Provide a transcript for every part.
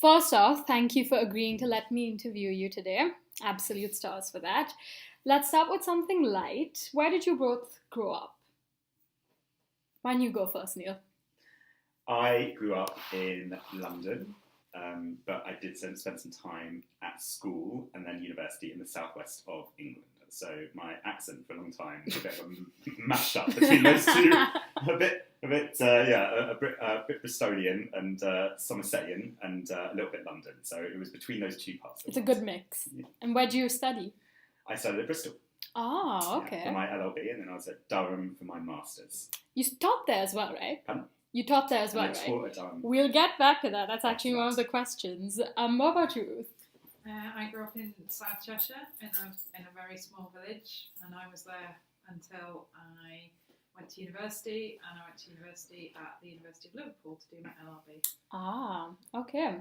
First off, thank you for agreeing to let me interview you today. Absolute stars for that. Let's start with something light. Where did you both grow up? Why don't you go first, Neil? I grew up in London, but I did spend some time at school and then university in the southwest of England. So my accent for a long time was a bit of a mash-up between those two. a bit Bristolian and Somersetian and a little bit London. So it was between those two parts. It's a good mix. Yeah. And where do you study? I studied at Bristol. Oh, okay. For my LLB, and then I was at Durham for my masters. You taught there as well, right? Pardon? You taught there as well, right? I taught at Durham. We'll get back to that. That's actually one of the questions. What about you, Ruth? I grew up in South Cheshire in a very small village, and I was there until I went to university, and I went to university at the University of Liverpool to do my LLB. Ah, okay.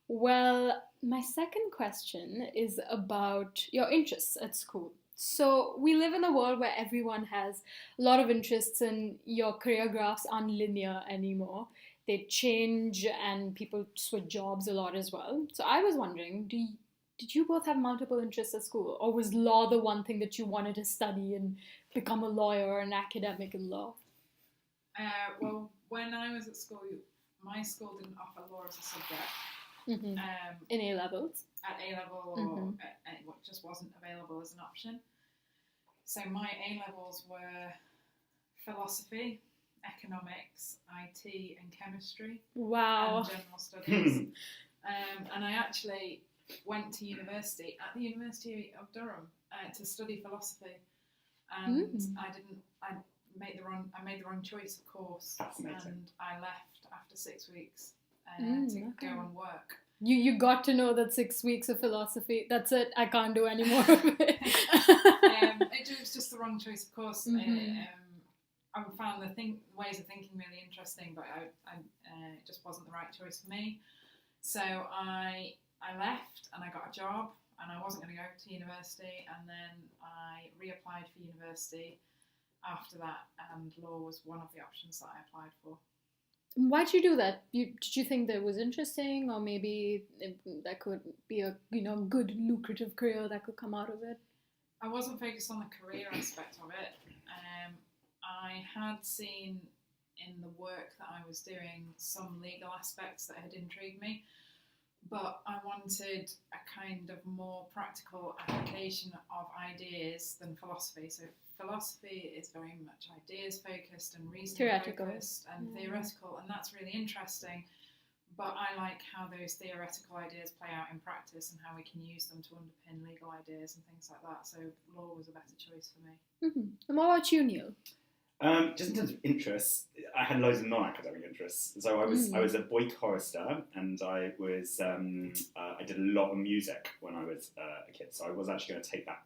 Well, my second question is about your interests at school. So we live in a world where everyone has a lot of interests and your career graphs aren't linear anymore. They change and people switch jobs a lot as well. So I was wondering, did you both have multiple interests at school? Or was law the one thing that you wanted to study and become a lawyer or an academic in law? Well, when I was at school, my school didn't offer law as a subject. Mm-hmm. In A-levels? At A-level, or it just wasn't available as an option. So my A-levels were philosophy, economics, IT and chemistry. Wow. And general studies. And I actually went to university, at the University of Durham, to study philosophy. And I made the wrong choice of course. And I left after 6 weeks to go and work. You got to know that 6 weeks of philosophy, that's it, I can't do any more of it. It was just the wrong choice, of course. I found the ways of thinking really interesting, but it just wasn't the right choice for me. So I left and I got a job, and I wasn't going to go to university, and then I reapplied for university after that, and law was one of the options that I applied for. Why'd you do that? Did you think that it was interesting, or maybe that could be a good lucrative career that could come out of it? I wasn't focused on the career aspect of it. I had seen in the work that I was doing some legal aspects that had intrigued me, but I wanted a kind of more practical application of ideas than philosophy. So philosophy is very much ideas focused and reasoning focused and theoretical, and that's really interesting. But I like how those theoretical ideas play out in practice and how we can use them to underpin legal ideas and things like that. So law was a better choice for me. Mm-hmm. And what about you, Neil? Just in terms of interests, I had loads of non-academic interests. So I was a boy chorister, and I did a lot of music when I was a kid. So I was actually going to take that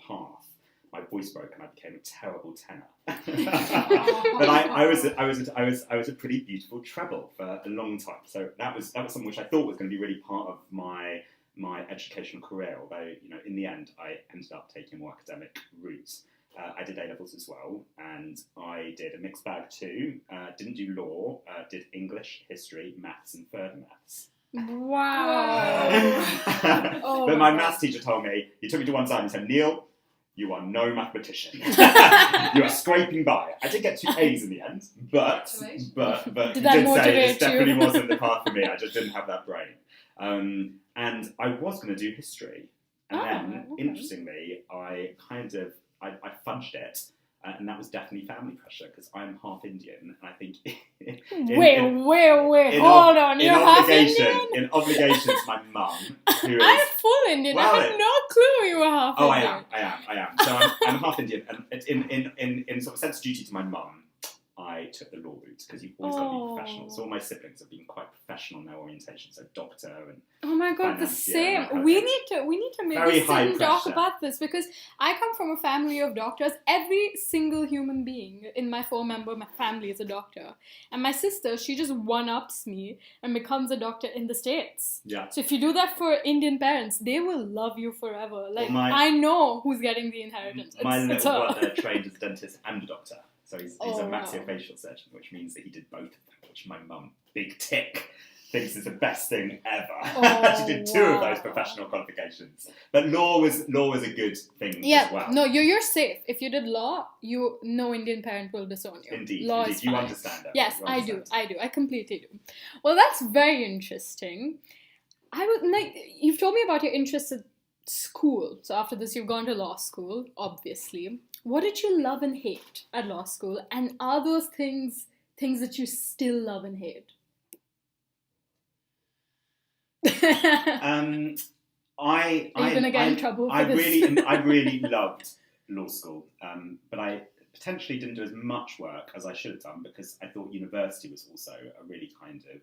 path. My voice broke and I became a terrible tenor. But I was a pretty beautiful treble for a long time. So that was something which I thought was going to be really part of my educational career. Although in the end I ended up taking a more academic route. I did A-levels as well, and I did a mixed bag too. Didn't do law, did English, history, maths and further maths. Wow! But my maths teacher told me, he took me to one side and said, Neil, you are no mathematician. You are scraping by. I did get 2 A's in the end, but he did say this definitely wasn't the path for me. I just didn't have that brain. And I was going to do history. And then, interestingly, I fudged it, and that was definitely family pressure, because I'm half Indian, and I think... Wait, hold on, you're half Indian? In obligation to my mum, who is... I'm full Indian, well, I had no clue you were half Indian. I am. So I'm half Indian, and in sort of sense of duty to my mum, I took the law route, because you've always got to be professional. So all my siblings have been quite professional in their orientation, so doctor and... Oh my god, the same. We need to maybe sit and talk about this, because I come from a family of doctors. Every single human being in my 4-member family is a doctor. And my sister, she just one-ups me and becomes a doctor in the States. Yeah. So if you do that for Indian parents, they will love you forever. Like, I know who's getting the inheritance. My little brother trained as a dentist and a doctor. So he's a maxillofacial surgeon, which means that he did both of them, which my mum, big tick. thinks it's the best thing ever. Oh, She did 2 of those wow. professional qualifications. But law was a good thing as well. No, you're safe. If you did law, no Indian parent will disown you. Indeed, Law indeed. is You fine. understand it. Yes, You I do. understand. I completely do. Well, that's very interesting. I would like you've told me about your interest at school. So after this, you've gone to law school, obviously. What did you love and hate at law school? And are those things that you still love and hate? Are you gonna get in trouble for this? I really loved law school, but I potentially didn't do as much work as I should have done because I thought university was also a really kind of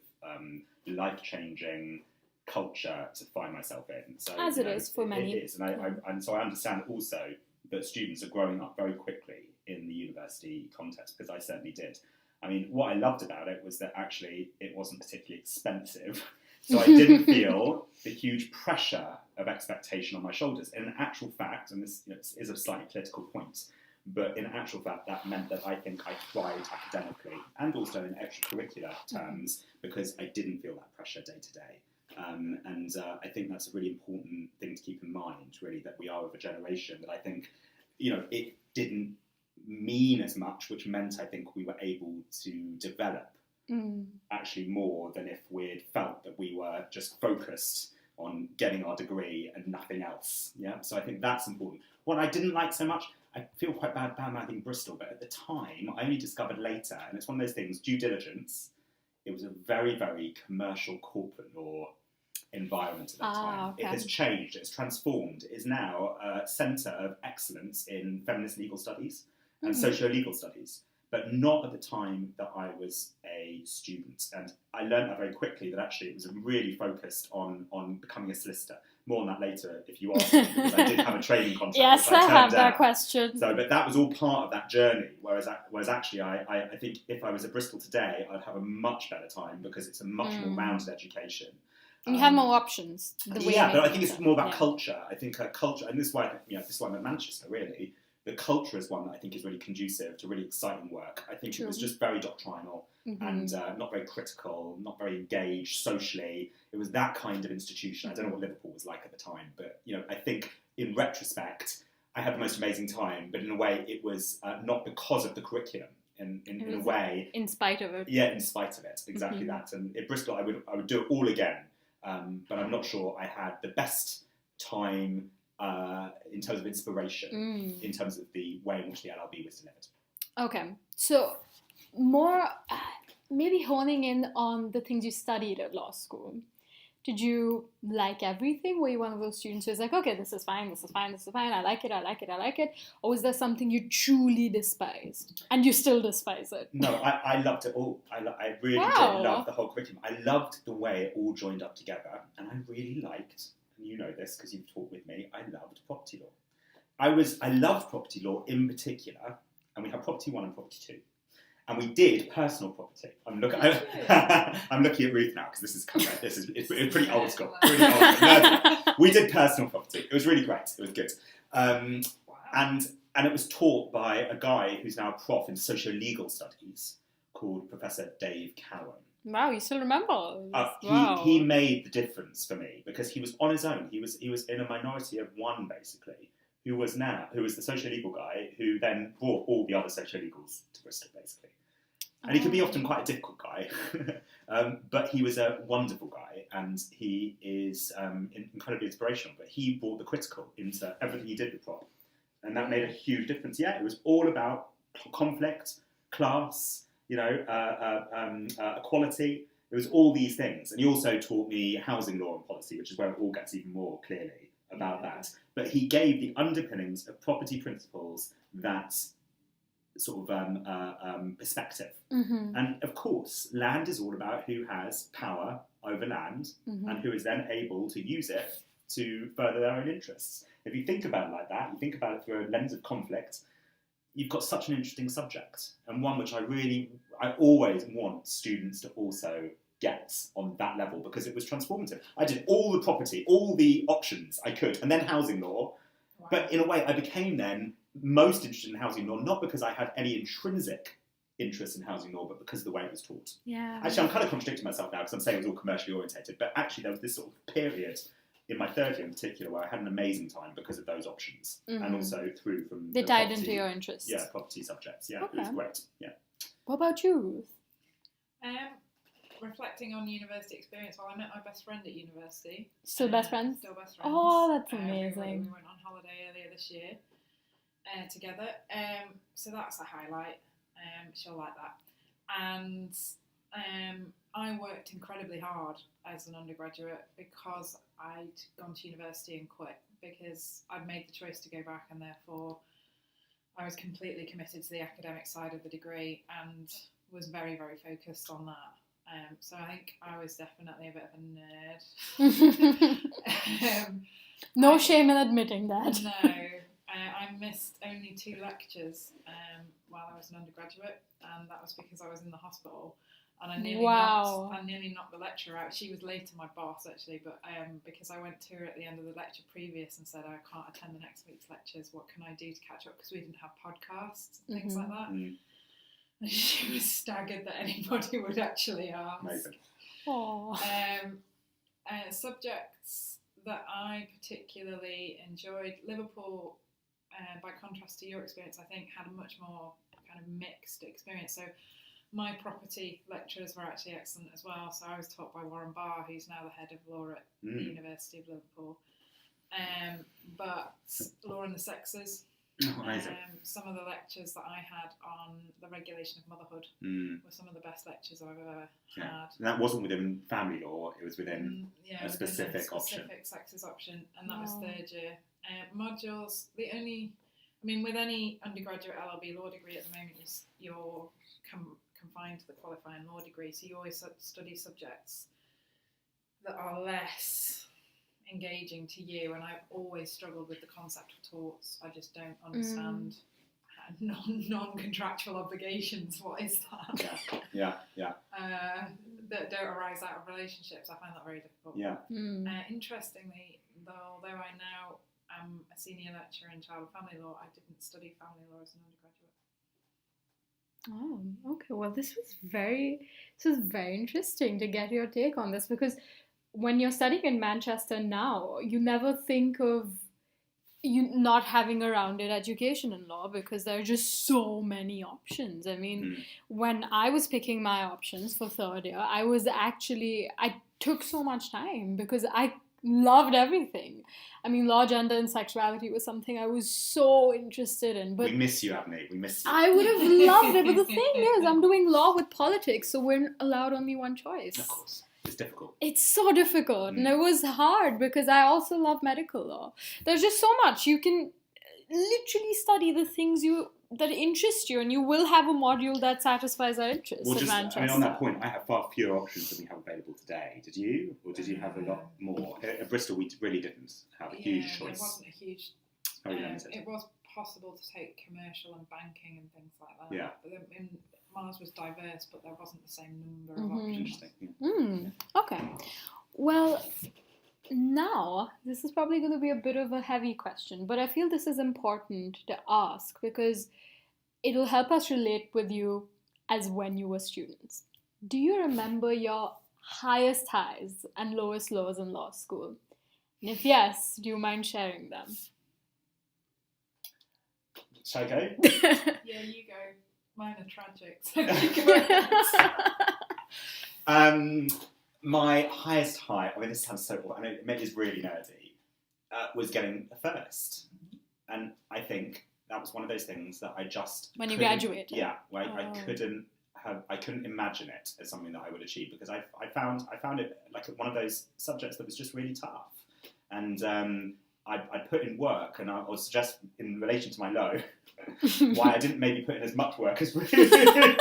life-changing culture to find myself in. So, As it is for many. It is, and so I understand also that students are growing up very quickly in the university context, because I certainly did. I mean, what I loved about it was that actually it wasn't particularly expensive. So I didn't feel the huge pressure of expectation on my shoulders. In actual fact, and this is a slightly political point, but in actual fact, that meant that I think I thrived academically and also in extracurricular terms because I didn't feel that pressure day to day. And I think that's a really important thing to keep in mind, really, that we are of a generation that I think, it didn't mean as much, which meant I think we were able to develop actually more than if we'd felt that we were just focused on getting our degree and nothing else. Yeah, so I think that's important. What I didn't like so much, I feel quite bad-mouthing Bristol, but at the time, I only discovered later, and it's one of those things, due diligence, it was a very, very commercial corporate law environment at that time. Okay. It has changed, it's transformed. It is now a centre of excellence in feminist legal studies and socio-legal studies, but not at the time that I was a student. And I learned that very quickly, that actually it was really focused on becoming a solicitor. More on that later if you ask me, because I did have a training contract. Yes, I have that question. So, but that was all part of that journey, whereas actually I think if I was at Bristol today, I'd have a much better time because it's a much more rounded education. You have more options. But I think it's more about culture. I think culture, and this is why I'm at Manchester, really. The culture is one that I think is really conducive to really exciting work. I think it was just very doctrinal and not very critical, not very engaged socially. It was that kind of institution. I don't know what Liverpool was like at the time, but I think in retrospect, I had the most amazing time. But in a way, it was not because of the curriculum. In a way, in spite of it. Yeah, in spite of it, exactly that. And at Bristol, I would do it all again. But I'm not sure I had the best time in terms of inspiration, in terms of the way in which the LLB was delivered. Okay, so more maybe honing in on the things you studied at law school. Did you like everything? Were you one of those students who's like, okay, this is fine, I like it? Or was there something you truly despised? And you still despise it? No, I loved it all. I really did love the whole curriculum. I loved the way it all joined up together. And I really liked, and you know this because you've talked with me, I loved property law. I loved property law in particular, and we had property 1 and property 2. And we did personal property. I'm looking at Ruth now because it's pretty old school. No, we did personal property. It was really great. It was good. And it was taught by a guy who's now a prof in socio-legal studies called Professor Dave Cowan. Wow, you still remember? He made the difference for me because he was on his own. He was in a minority of one basically. Who was the socio-legal guy who then brought all the other socio-legals to Bristol, basically. And he could be often quite a difficult guy, but he was a wonderful guy, and he is incredibly inspirational. But he brought the critical into everything he did with prop, and that made a huge difference. Yeah, it was all about conflict, class, equality. It was all these things. And he also taught me housing law and policy, which is where it all gets even more clearly about that. But he gave the underpinnings of property principles that sort of perspective. And of course, land is all about who has power over land and who is then able to use it to further their own interests. If you think about it like that, you think about it through a lens of conflict, you've got such an interesting subject, and one which I always want students to also get on that level because it was transformative. I did all the property, all the options I could, and then housing law. Wow. But in a way, I became then most interested in housing law, not because I had any intrinsic interest in housing law, but because of the way it was taught. Yeah. Actually, I'm kind of contradicting myself now because I'm saying it was all commercially orientated, but actually there was this sort of period in my third year in particular where I had an amazing time because of those options, and also through from they the tied property, into your interests. Yeah, property subjects. Yeah, Okay. it was great. Yeah. What about you, Ruth? Reflecting on university experience, well, I met my best friend at university. Still best friends? Still best friends. Oh, that's We amazing. went on holiday earlier this year together. So that's a highlight. She'll like that. And I worked incredibly hard as an undergraduate because I'd gone to university and quit because I'd made the choice to go back, and therefore I was completely committed to the academic side of the degree and was very, very focused on that. So I think I was definitely a bit of a nerd. No shame in admitting that. No, I missed only 2 lectures while I was an undergraduate, and that was because I was in the hospital. And I nearly knocked the lecturer out. She was later my boss, actually, but because I went to her at the end of the lecture previous and said, I can't attend the next week's lectures, what can I do to catch up? Because we didn't have podcasts and things like that. And she was staggered that anybody would actually ask. Amazing. Subjects that I particularly enjoyed, Liverpool, by contrast to your experience, I think had a much more kind of mixed experience. So my property lecturers were actually excellent as well. So I was taught by Warren Barr, who's now the head of law at the University of Liverpool. But law and the sexes. Some of the lectures that I had on the regulation of motherhood were some of the best lectures I've ever had. And that wasn't within family law, it was within a specific option. Sexes option, and that was third year. Modules, with any undergraduate LLB law degree at the moment, you're confined to the qualifying law degree, so you always study subjects that are less engaging to you, and I've always struggled with the concept of torts. I just don't understand non-contractual obligations. What is that? Yeah. That don't arise out of relationships. I find that very difficult. Yeah. Interestingly, although I now am a senior lecturer in child and family law, I didn't study family law as an undergraduate. Oh, okay. Well, this was very interesting to get your take on this, because when you're studying in Manchester now, you never think of you not having a rounded education in law because there are just so many options. I mean, when I was picking my options for third year, I took so much time because I loved everything. I mean, law, gender, and sexuality was something I was so interested in. But we miss you, Abney. We miss you. I would have loved it. But the thing is, I'm doing law with politics, so we're allowed only one choice. Of course. It's difficult. It's so difficult. And it was hard because I also love medical law. There's just so much. You can literally study the things that interest you, and you will have a module that satisfies our interests at Manchester. On that point, I have far fewer options than we have available today. Did you? Or did you have a lot more? At Bristol, we really didn't have a huge choice. It wasn't a huge... it was possible to take commercial and banking and things like that. Yeah. But Mars was diverse, but there wasn't the same number of options. Interesting. Okay. Well, now, this is probably going to be a bit of a heavy question, but I feel this is important to ask because it'll help us relate with you as when you were students. Do you remember your highest highs and lowest lows in law school? And if yes, do you mind sharing them? Shall I go? Yeah, you go. Mine are tragic. My highest high, I mean, this sounds so awful, I know it is really nerdy, was getting a first. And I think that was one of those things that I just... When you graduated? Yeah, where I couldn't imagine it as something that I would achieve, because I found it like one of those subjects that was just really tough. And I put in work, and I'll suggest in relation to my low, why I didn't maybe put in as much work as really...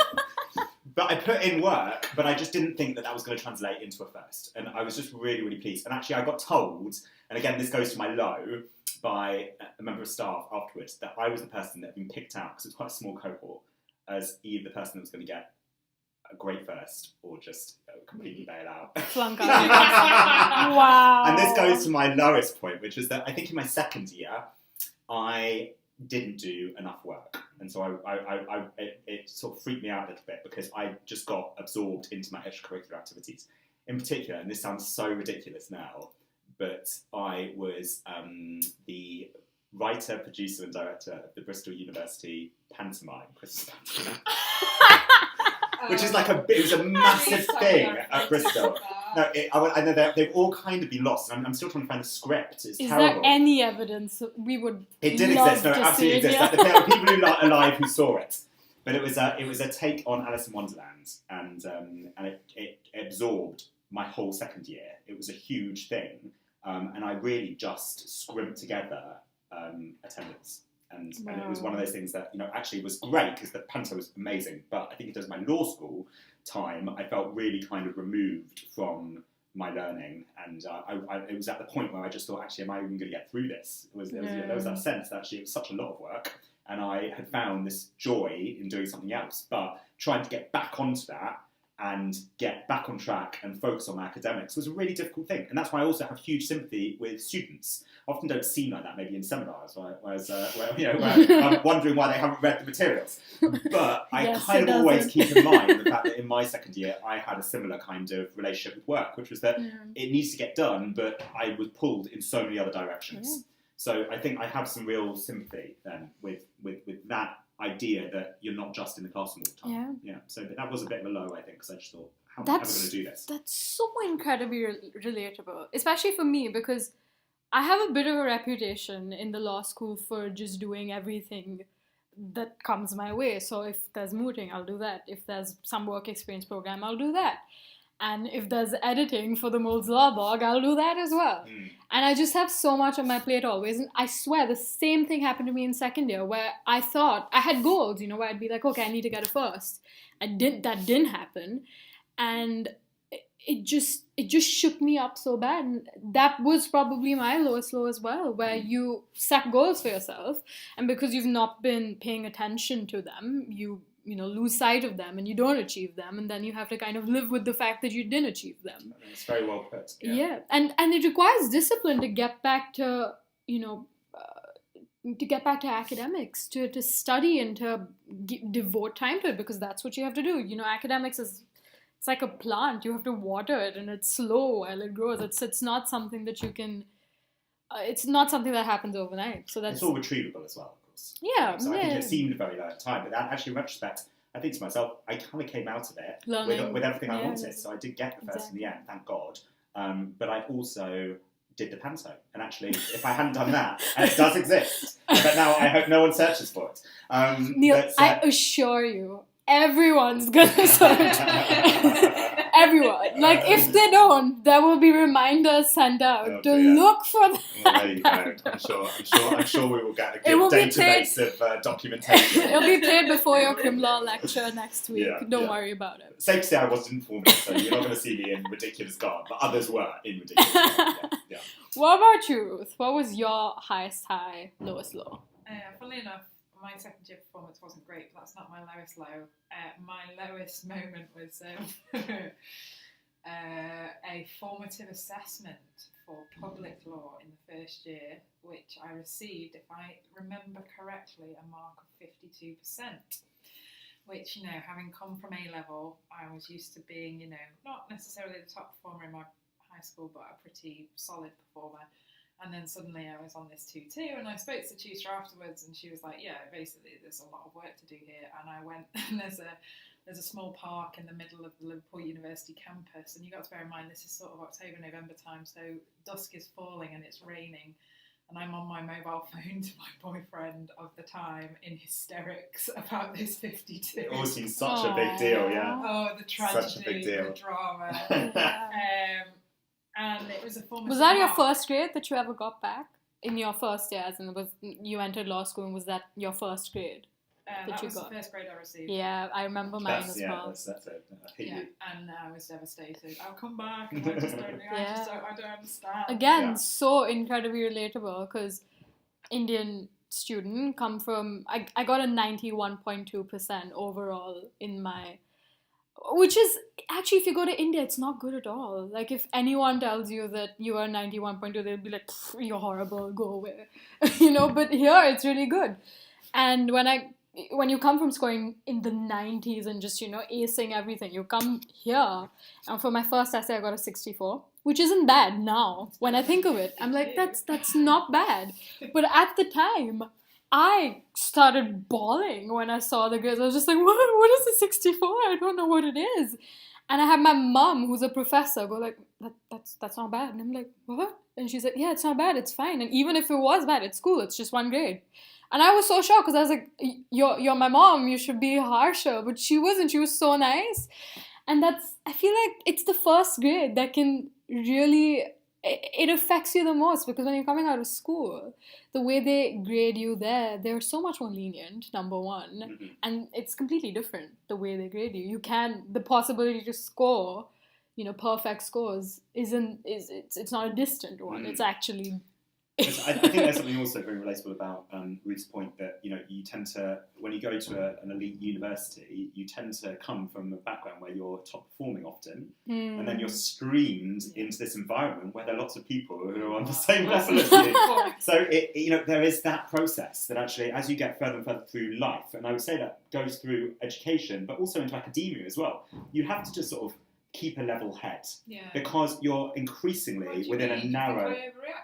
But I put in work, but I just didn't think that was going to translate into a first. And I was just really, really pleased. And actually I got told, and again this goes to my low, by a member of staff afterwards, that I was the person that had been picked out, because it was quite a small cohort, as either the person that was going to get a great first or just completely bail out. Flunk out. Wow. And this goes to my lowest point, which was that I think in my second year, I didn't do enough work. And so it sort of freaked me out a little bit because I just got absorbed into my extracurricular activities. In particular, and this sounds so ridiculous now, but I was the writer, producer and director of the Bristol University pantomime, Christmas pantomime. Which is like it was a massive thing at Bristol. No, I know they've all kind of been lost. I'm still trying to find the script. It's terrible. Is there any evidence we would? It did love exist. No, it to absolutely see it, exists. yeah. Like, there were people who are alive who saw it. But it was a take on Alice in Wonderland, and it absorbed my whole second year. It was a huge thing, and I really just scrimped together attendance. And it was one of those things that, actually was great because the panto was amazing. But I think it does my law school time, I felt really kind of removed from my learning. And it was at the point where I just thought, actually, am I even going to get through this? There was that sense that actually it was such a lot of work. And I had found this joy in doing something else. But trying to get back onto that and get back on track and focus on my academics was a really difficult thing. And that's why I also have huge sympathy with students. I often don't seem like that maybe in seminars, where I'm wondering why they haven't read the materials. But I kind of always keep in mind the fact that in my second year I had a similar kind of relationship with work, which was that it needs to get done, but I was pulled in so many other directions. So I think I have some real sympathy then with that idea that you're not just in the classroom all the time. Yeah. So that was a bit of a low, I think, because I just thought, how am I going to do this? That's so incredibly relatable, especially for me, because I have a bit of a reputation in the law school for just doing everything that comes my way. So if there's mooting, I'll do that. If there's some work experience program, I'll do that. And if there's editing for the Mold's Law blog, I'll do that as well. And I just have so much on my plate always. And I swear the same thing happened to me in second year, where I thought I had goals, where I'd be like, okay, I need to get a first. That didn't happen. And it just shook me up so bad. And that was probably my lowest low as well, where you set goals for yourself. And because you've not been paying attention to them, you lose sight of them and you don't achieve them, and then you have to kind of live with the fact that you didn't achieve them. It's very well put. Yeah. And it requires discipline to get back to, to get back to academics, to study and to devote time to it, because that's what you have to do. Academics it's like a plant. You have to water it, and it's slow while it grows. It's not something that you can, it's not something that happens overnight. So that's... It's all retrievable as well. Yeah, so I think it seemed very low at the time, but that actually, in retrospect, I think to myself, I kind of came out of it with everything I wanted. So I did get the first in the end, thank God. But I also did the panto, and actually, if I hadn't done that, and it does exist, but now I hope no one searches for it. Neil, I assure you, everyone's gonna search. Everyone. Like, if they don't, there will be reminders sent out to look for that. Well, there you go. I'm sure we will get a good database of documentation. It'll be played before your crim law lecture next week. Don't worry about it. Safe to say I wasn't informed, so you're not going to see me in ridiculous garb, but others were in ridiculous garb. Yeah. What about you, Ruth? What was your highest high, lowest low? Funnily enough, my second year performance wasn't great, but that's not my lowest low. My lowest moment was a formative assessment for public law in the first year, which I received, if I remember correctly, a mark of 52%. Which, having come from A-level, I was used to being, not necessarily the top performer in my high school, but a pretty solid performer. And then suddenly I was on this 2-2, and I spoke to the tutor afterwards, and she was like, yeah, basically there's a lot of work to do here. And I went, and there's a small park in the middle of the Liverpool University campus, and you've got to bear in mind this is sort of October, November time, so dusk is falling and it's raining, and I'm on my mobile phone to my boyfriend of the time in hysterics about this 52. It all seems such a big deal, yeah. Oh, the tragedy, such a big deal. the drama. And it was a form of... Was that your first grade that you ever got back? In your first year, as in you entered law school, and was that your first grade that you was got? The first grade I received. Yeah, I remember mine as well. That's it. And I was devastated. I'll come back, and I just don't understand. Again, so incredibly relatable, because Indian student come from... I got a 91.2% overall in my... Which is, actually, if you go to India, it's not good at all. Like, if anyone tells you that you are 91.2, they'll be like, you're horrible, go away. But here, it's really good. And when I when you come from scoring in the 90s and just, acing everything, you come here. And for my first essay, I got a 64, which isn't bad now. When I think of it, I'm like, that's not bad. But at the time, I started bawling when I saw the grades. I was just like, what is a 64? I don't know what it is. And I had my mom, who's a professor, go like, that's not bad. And I'm like, what? And she's like, yeah, it's not bad. It's fine. And even if it was bad, it's cool. It's just one grade. And I was so shocked because I was like, you're my mom. You should be harsher. But she wasn't. She was so nice. And I feel like it's the first grade that can really, it affects you the most, because when you're coming out of school, the way they grade you there, they're so much more lenient, number one. Mm-hmm. And it's completely different, the way they grade you. The possibility to score, perfect scores it's not a distant one. Mm-hmm. It's actually... I think there's something also very relatable about Ruth's point that, you tend to, when you go to an elite university, you tend to come from a background where you're top performing often, and then you're streamed into this environment where there are lots of people who are on the same level as you. So, there is that process that actually, as you get further and further through life, and I would say that goes through education, but also into academia as well, you have to just sort of keep a level head, because you're increasingly within a narrow...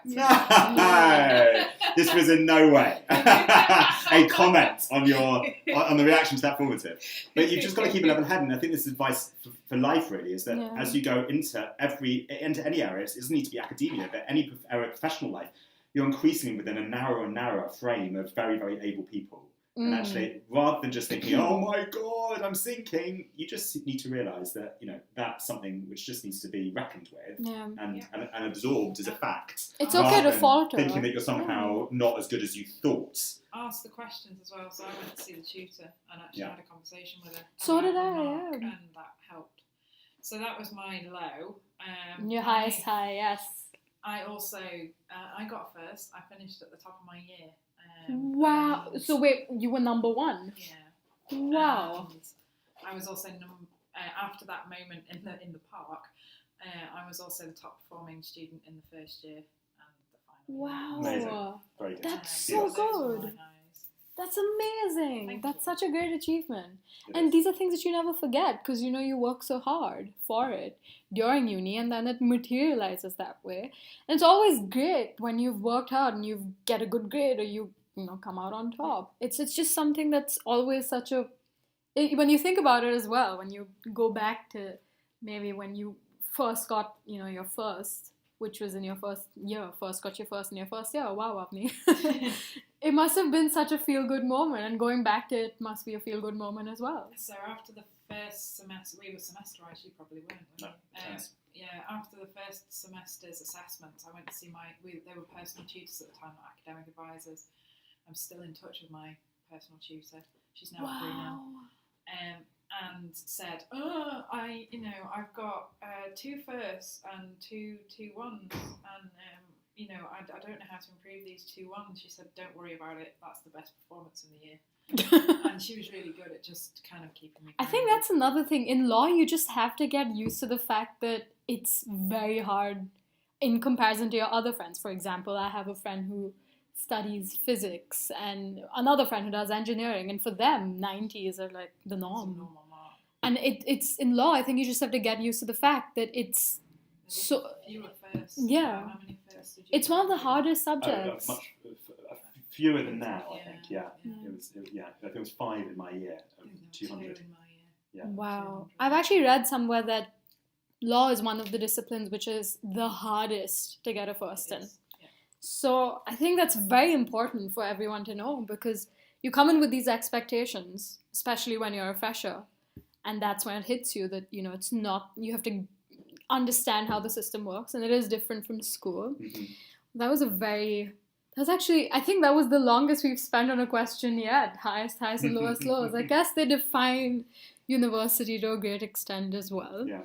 No, this was in no way a comment on the reaction to that formative. But you've just got to keep a level head, and I think this is advice for life really, is that as you go into any area, it doesn't need to be academia, but any area of professional life, you're increasingly within a narrower and narrower frame of very, very able people. And actually, rather than just thinking, oh my God, I'm sinking, you just need to realise that, that's something which just needs to be reckoned with and absorbed as a fact. It's okay to falter. Thinking that you're somehow not as good as you thought. Ask the questions as well. So I went to see the tutor and actually had a conversation with her. So did I, And that helped. So that was my low. Your highest high, yes. I also, I got first. I finished at the top of my year. Wow. So wait, you were number one? Yeah. Wow. And I was also after that moment in the park, I was also the top performing student in the first year and the final Wow. Amazing. Very good. That's so good. That's amazing. Thank That's you. such a great achievement. It And is. these are things that you never forget, because you work so hard for it during uni, and then it materializes that way. And it's always great when you've worked hard and you get a good grade, or you come out on top. It's just something that's always when you think about it as well, when you go back to maybe when you first got, your first, which was in your first year, got your first in your first year. Wow, Avni. It must have been such a feel-good moment, and going back to it must be a feel-good moment as well. So after the first semester, we were semesterised, you probably weren't. No, after the first semester's assessments, I went to see they were personal tutors at the time, not academic advisors. I'm still in touch with my personal tutor. She's now at Brunel. And said, I've got 2 firsts and 2 1s, and I don't know how to improve these 2 1s. She said, don't worry about it. That's the best performance in the year. And she was really good at just kind of keeping me. I think that's another thing. In law, you just have to get used to the fact that it's very hard in comparison to your other friends. For example, I have a friend who studies physics and another friend who does engineering, and for them 90s are like the norm. It's a normal mark. And it's in law, I think you just have to get used to the fact that it's so... You were first. Yeah. How many firsts did you It's one of the hardest Much subjects. fewer than now, I think. Yeah. I think it was 5 in my year of 200. in my year. Yeah. Wow. I've actually read somewhere that law is one of the disciplines which is the hardest to get a first in. Yeah. So I think that's very important for everyone to know, because you come in with these expectations, especially when you're a fresher, and that's when it hits you that, it's not, you have to understand how the system works, and it is different from school. Mm-hmm. I think that was the longest we've spent on a question yet. Highest highs and lowest lows. I guess they define university to a great extent as well. Yeah.